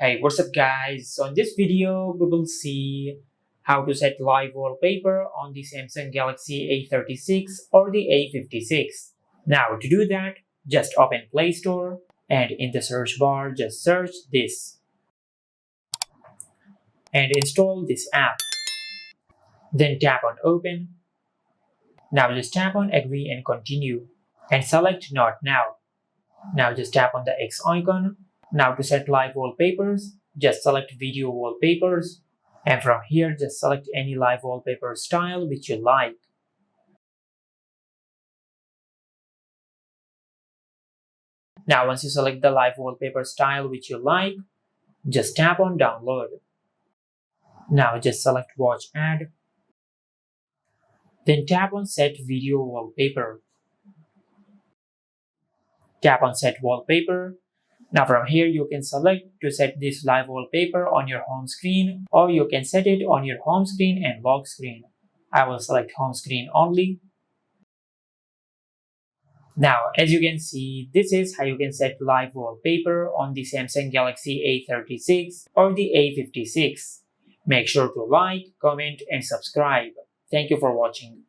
Hey, what's up guys? So in this video, we will see how to set live wallpaper on the Samsung Galaxy A36 or the A56. Now to do that, just open Play Store and in the search bar, just search this and install this app. Then tap on Open. Now just tap on Agree and Continue and select Not Now. Now just tap on the X icon. Now to set live wallpapers, just select Video Wallpapers, and from here just select any live wallpaper style which you like. Now once you select the live wallpaper style which you like, just tap on Download. Now just select Watch Ad. Then tap on Set Video Wallpaper. Tap on Set Wallpaper. Now from here you can select to set this live wallpaper on your home screen, or you can set it on your home screen and lock screen. I will select home screen only. Now as you can see, this is how you can set live wallpaper on the Samsung Galaxy A36 or the A56. Make sure to like, comment and subscribe. Thank you for watching.